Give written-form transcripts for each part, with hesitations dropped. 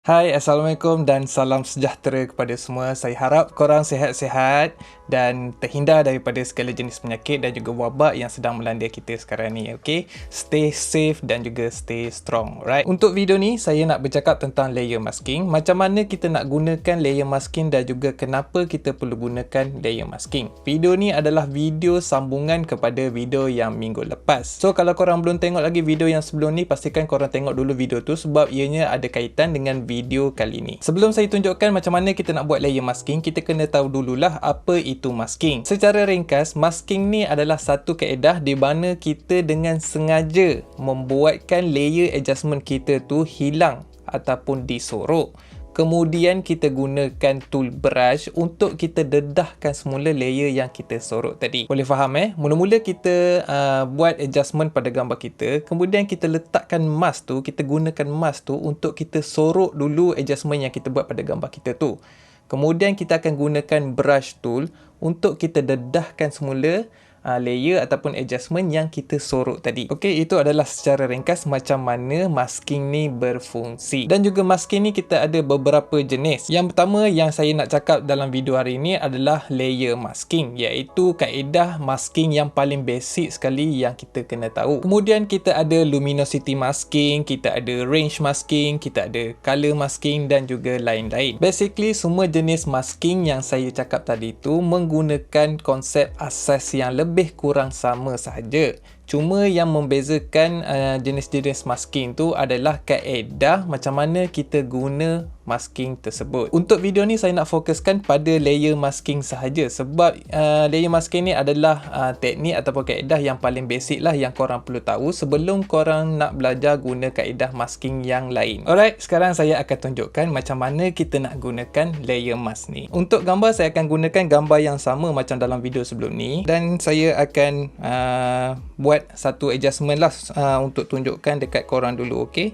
Hai, Assalamualaikum dan salam sejahtera kepada semua. Saya harap korang sihat-sihat dan terhindar daripada segala jenis penyakit dan juga wabak yang sedang melanda kita sekarang ni, okay? Stay safe dan juga stay strong, right? Untuk video ni, saya nak bercakap tentang layer masking. Macam mana kita nak gunakan layer masking dan juga kenapa kita perlu gunakan layer masking. Video ni adalah video sambungan kepada video yang minggu lepas. So, kalau korang belum tengok lagi video yang sebelum ni, pastikan korang tengok dulu video tu sebab ianya ada kaitan dengan video kali ni. Sebelum saya tunjukkan macam mana kita nak buat layer masking, kita kena tahu dululah apa itu masking. Secara ringkas, masking ni adalah satu kaedah di mana kita dengan sengaja membuatkan layer adjustment kita tu hilang ataupun disorok. Kemudian kita gunakan tool brush untuk kita dedahkan semula layer yang kita sorot tadi. Boleh faham Mula-mula kita buat adjustment pada gambar kita, kemudian kita letakkan mask tu, kita gunakan mask tu untuk kita sorot dulu adjustment yang kita buat pada gambar kita tu. Kemudian kita akan gunakan brush tool untuk kita dedahkan semula layer ataupun adjustment yang kita sorot tadi. Okey, itu adalah secara ringkas macam mana masking ni berfungsi. Dan juga masking ni kita ada beberapa jenis. Yang pertama yang saya nak cakap dalam video hari ini adalah layer masking, iaitu kaedah masking yang paling basic sekali yang kita kena tahu. Kemudian kita ada luminosity masking, kita ada range masking, kita ada color masking dan juga lain-lain. Basically semua jenis masking yang saya cakap tadi tu menggunakan konsep asas yang lebih kurang sama sahaja. Cuma yang membezakan jenis-jenis masking tu adalah kaedah macam mana kita guna masking tersebut. Untuk video ni saya nak fokuskan pada layer masking sahaja sebab layer masking ni adalah teknik ataupun kaedah yang paling basic lah yang korang perlu tahu sebelum korang nak belajar guna kaedah masking yang lain. Alright, sekarang saya akan tunjukkan macam mana kita nak gunakan layer mask ni. Untuk gambar saya akan gunakan gambar yang sama macam dalam video sebelum ni dan saya akan buat satu adjustment lah untuk tunjukkan dekat korang dulu, okay?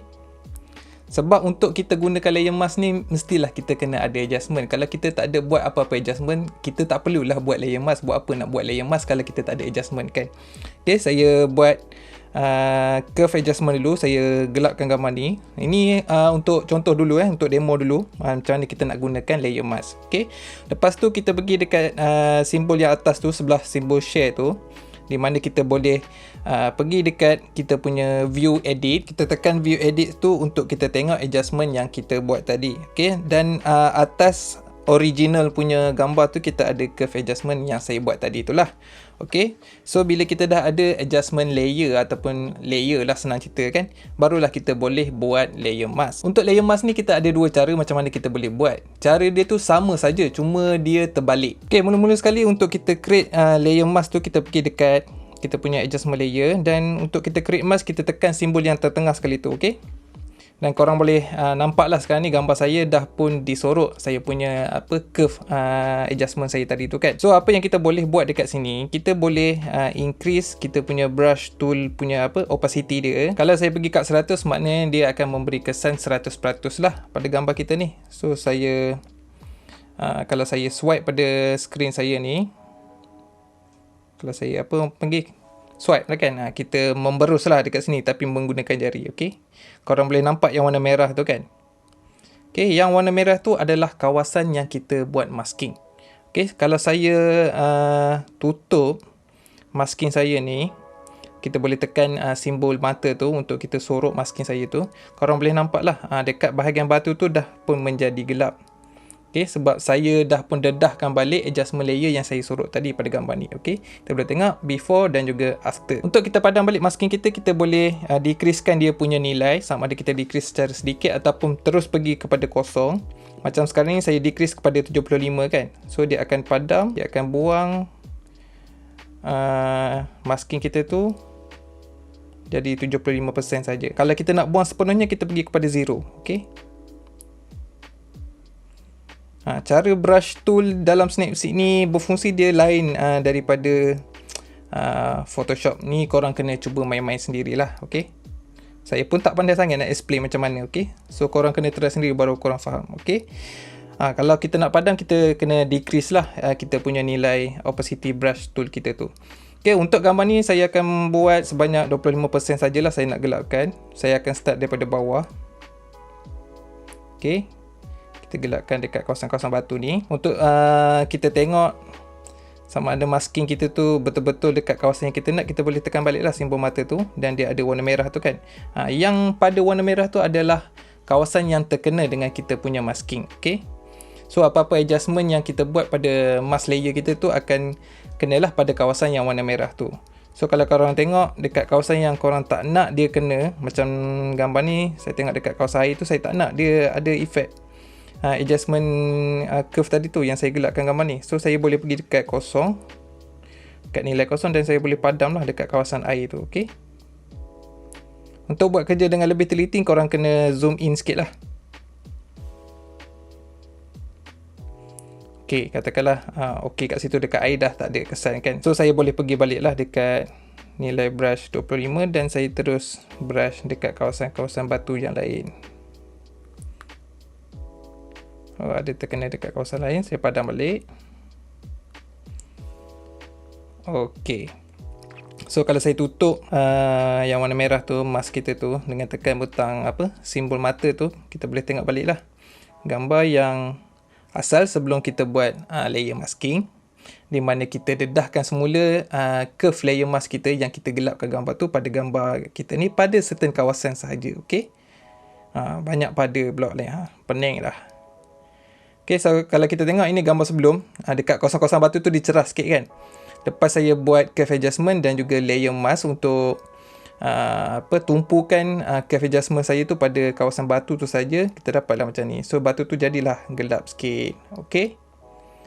Sebab untuk kita gunakan layer mask ni mestilah kita kena ada adjustment. Kalau kita tak ada buat apa-apa adjustment, kita tak perlulah buat layer mask. Buat apa nak buat layer mask kalau kita tak ada adjustment kan? Okay, saya buat curve adjustment dulu. Saya gelapkan gambar ni. Ini untuk contoh dulu untuk demo dulu macam mana kita nak gunakan layer mask. Okay, lepas tu kita pergi dekat simbol yang atas tu, sebelah simbol share tu, di mana kita boleh pergi dekat kita punya view edit. Kita tekan view edit tu untuk kita tengok adjustment yang kita buat tadi. Okay, dan atas original punya gambar tu kita ada curve adjustment yang saya buat tadi itulah. Okay, so bila kita dah ada adjustment layer ataupun layer lah senang cerita kan, barulah kita boleh buat layer mask. Untuk layer mask ni kita ada dua cara macam mana kita boleh buat. Cara dia tu sama saja, cuma dia terbalik. Okay, mula-mula sekali untuk kita create layer mask tu, kita pergi dekat kita punya adjustment layer dan untuk kita create mask kita tekan simbol yang tertengah sekali tu. Okay, dan korang boleh nampak lah sekarang ni gambar saya dah pun disorok saya punya curve adjustment saya tadi tu kan. So apa yang kita boleh buat dekat sini, kita boleh increase kita punya brush tool punya opacity dia. Kalau saya pergi kat 100, maknanya dia akan memberi kesan 100% lah pada gambar kita ni. So saya kalau saya swipe pada screen saya ni, kalau saya pergi swipe lah kan, kita memberus lah dekat sini tapi menggunakan jari. Okay, korang boleh nampak yang warna merah tu kan. Okay, yang warna merah tu adalah kawasan yang kita buat masking. Okay, kalau saya tutup masking saya ni, kita boleh tekan simbol mata tu untuk kita sorok masking saya tu. Korang boleh nampak lah dekat bahagian batu tu dah pun menjadi gelap. Okay, sebab saya dah pun dedahkan balik adjustment layer yang saya sorot tadi pada gambar ni. Okay, kita boleh tengok before dan juga after. Untuk kita padam balik masking kita, kita boleh decreasekan dia punya nilai, sama ada kita decrease secara sedikit ataupun terus pergi kepada kosong. Macam sekarang ni saya decrease kepada 75 kan. So dia akan padam, dia akan buang masking kita tu jadi 75% saja. Kalau kita nak buang sepenuhnya, kita pergi kepada 0. Okay, cara brush tool dalam Snapseed ni berfungsi dia lain daripada Photoshop ni. Korang kena cuba main-main sendirilah. Okay, saya pun tak pandai sangat nak explain macam mana. Okay, so korang kena try sendiri baru korang faham. Okay, kalau kita nak padam, kita kena decrease lah kita punya nilai opacity brush tool kita tu. Okay, untuk gambar ni saya akan buat sebanyak 25% sajalah saya nak gelapkan. Saya akan start daripada bawah. Okey. Kita gelapkan dekat kawasan-kawasan batu ni untuk kita tengok sama ada masking kita tu betul-betul dekat kawasan yang kita nak. Kita boleh tekan balik lah simbol mata tu dan dia ada warna merah tu kan. Yang pada warna merah tu adalah kawasan yang terkena dengan kita punya masking. Okay. So apa-apa adjustment yang kita buat pada mask layer kita tu akan kenalah pada kawasan yang warna merah tu. So kalau korang tengok dekat kawasan yang korang tak nak dia kena, macam gambar ni saya tengok dekat kawasan air tu saya tak nak dia ada efek adjustment curve tadi tu yang saya gelapkan gambar ni. So saya boleh pergi dekat kosong, dekat nilai kosong, dan saya boleh padam lah dekat kawasan air tu. Okay. Untuk buat kerja dengan lebih teliti, korang kena zoom in sikit lah. Okay, katakanlah okay kat situ dekat air dah tak ada kesan kan. So saya boleh pergi balik lah dekat nilai brush 25 dan saya terus brush dekat kawasan-kawasan batu yang lain. Ada terkena dekat kawasan lain, saya padam balik. Okey. So kalau saya tutup yang warna merah tu, mask kita tu, dengan tekan butang simbol mata tu, kita boleh tengok balik lah gambar yang asal sebelum kita buat layer masking, di mana kita dedahkan semula curve layer mask kita yang kita gelapkan gambar tu pada gambar kita ni pada certain kawasan sahaja. Okey. Banyak pada blok lain. Pening lah. Okay, so kalau kita tengok ini gambar sebelum, dekat kawasan-kawasan batu tu dicerah sikit kan. Lepas saya buat curve adjustment dan juga layer mask untuk tumpukan curve adjustment saya tu pada kawasan batu tu saja, kita dapatlah macam ni. So batu tu jadilah gelap sikit. Okay.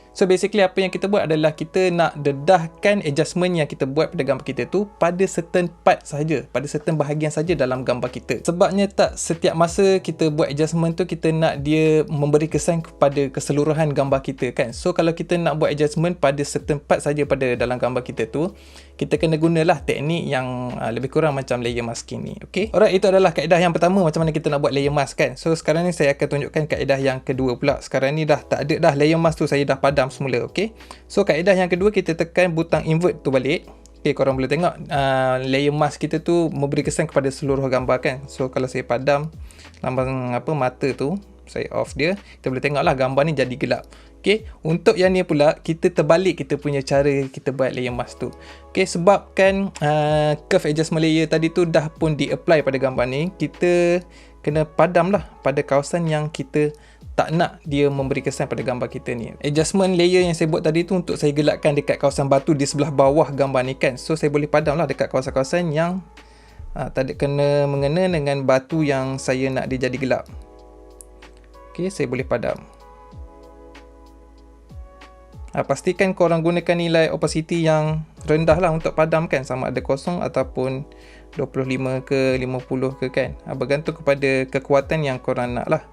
So basically apa yang kita buat adalah kita nak dedahkan adjustment yang kita buat pada gambar kita tu pada certain part saja, pada certain bahagian saja dalam gambar kita. Sebabnya tak setiap masa kita buat adjustment tu kita nak dia memberi kesan kepada keseluruhan gambar kita kan. So kalau kita nak buat adjustment pada certain part saja pada dalam gambar kita tu, kita kena gunalah teknik yang lebih kurang macam layer masking ni. Okay. Alright, itu adalah kaedah yang pertama macam mana kita nak buat layer mask kan. So sekarang ni saya akan tunjukkan kaedah yang kedua pula. Sekarang ni dah tak ada dah layer mask tu, saya dah padam semula. Okay. So kaedah yang kedua, kita tekan butang invert tu balik. Okay, korang boleh tengok layer mask kita tu memberi kesan kepada seluruh gambar kan. So kalau saya padam lambang mata tu, saya off dia, kita boleh tengok lah gambar ni jadi gelap. Okay, untuk yang ni pula kita terbalik kita punya cara kita buat layer mask tu. Okay, sebabkan curve adjustment layer tadi tu dah pun di-apply pada gambar ni, kita kena padam lah pada kawasan yang kita tak nak dia memberi kesan pada gambar kita ni. Adjustment layer yang saya buat tadi tu untuk saya gelapkan dekat kawasan batu di sebelah bawah gambar ni kan. So saya boleh padam lah dekat kawasan-kawasan yang tak ada mengena dengan batu yang saya nak dia jadi gelap. Okay, saya boleh padam. Pastikan korang gunakan nilai opacity yang rendah lah untuk padam kan, sama ada kosong ataupun 25 ke 50 ke kan, bergantung kepada kekuatan yang korang nak lah.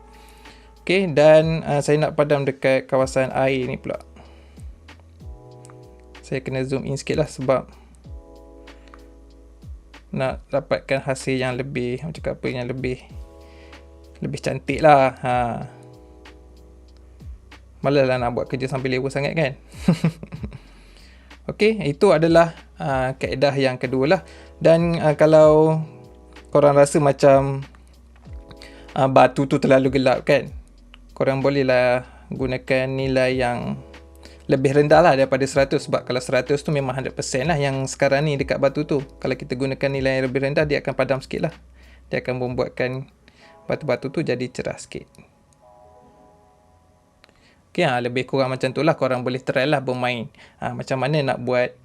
Okay, dan saya nak padam dekat kawasan air ni pula. Saya kena zoom in sikit lah sebab nak dapatkan hasil yang lebih, macam apa, yang lebih cantik lah. Malah lah nak buat kerja sambil lewa sangat kan. Okay, itu adalah kaedah yang kedua lah. Dan kalau korang rasa macam batu tu terlalu gelap kan, korang bolehlah gunakan nilai yang lebih rendah lah daripada 100. Sebab kalau 100 tu memang 100% lah yang sekarang ni dekat batu tu. Kalau kita gunakan nilai yang lebih rendah, dia akan padam sikit lah. Dia akan membuatkan batu-batu tu jadi cerah sikit. Okay, lebih kurang macam tu lah. Korang boleh try lah bermain macam mana nak buat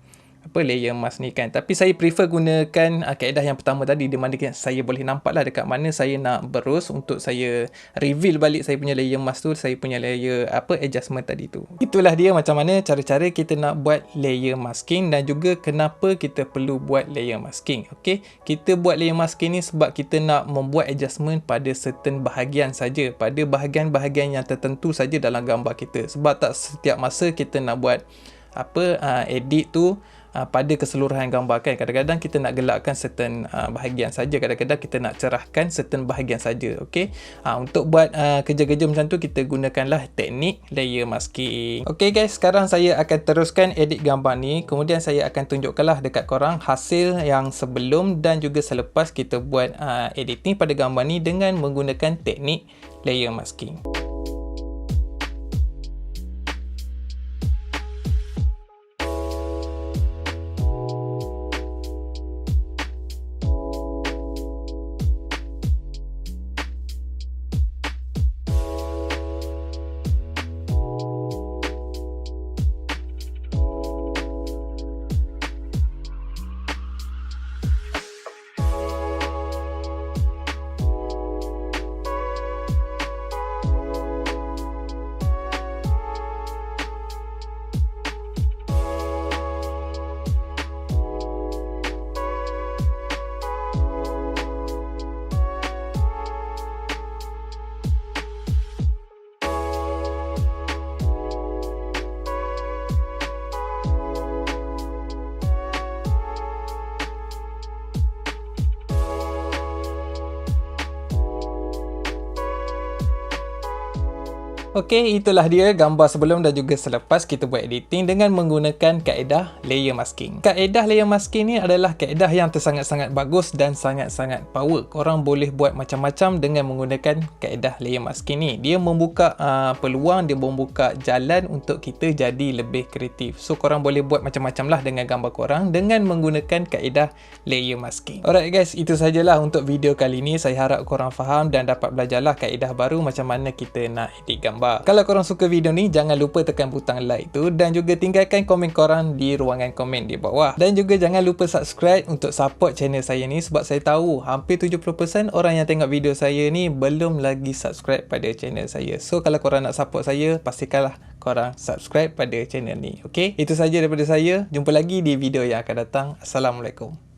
layer mask ni kan. Tapi saya prefer gunakan kaedah yang pertama tadi, di mana saya boleh nampak lah dekat mana saya nak berus untuk saya reveal balik saya punya layer mask tu, saya punya layer adjustment tadi tu. Itulah dia macam mana cara-cara kita nak buat layer masking dan juga kenapa kita perlu buat layer masking. Okay, kita buat layer masking ni sebab kita nak membuat adjustment pada certain bahagian saja, pada bahagian-bahagian yang tertentu saja dalam gambar kita. Sebab tak setiap masa kita nak buat edit tu pada keseluruhan gambar kan. Kadang-kadang kita nak gelapkan certain bahagian saja, kadang-kadang kita nak cerahkan certain bahagian saja. Okey, untuk buat kerja-kerja macam tu kita gunakanlah teknik layer masking. Okey guys, sekarang saya akan teruskan edit gambar ni, kemudian saya akan tunjukkanlah dekat korang hasil yang sebelum dan juga selepas kita buat editing pada gambar ni dengan menggunakan teknik layer masking. Okey, itulah dia gambar sebelum dan juga selepas kita buat editing dengan menggunakan kaedah layer masking. Kaedah layer masking ni adalah kaedah yang sangat-sangat bagus dan sangat-sangat power. Korang boleh buat macam-macam dengan menggunakan kaedah layer masking ni. Dia membuka peluang, dia membuka jalan untuk kita jadi lebih kreatif. So korang boleh buat macam-macam lah dengan gambar korang dengan menggunakan kaedah layer masking. Alright guys, itu sajalah untuk video kali ni. Saya harap korang faham dan dapat belajarlah kaedah baru macam mana kita nak edit gambar. Kalau korang suka video ni, jangan lupa tekan butang like tu dan juga tinggalkan komen korang di ruangan komen di bawah. Dan juga jangan lupa subscribe untuk support channel saya ni sebab saya tahu hampir 70% orang yang tengok video saya ni belum lagi subscribe pada channel saya. So kalau korang nak support saya, pastikanlah korang subscribe pada channel ni. Okay? Itu saja daripada saya. Jumpa lagi di video yang akan datang. Assalamualaikum.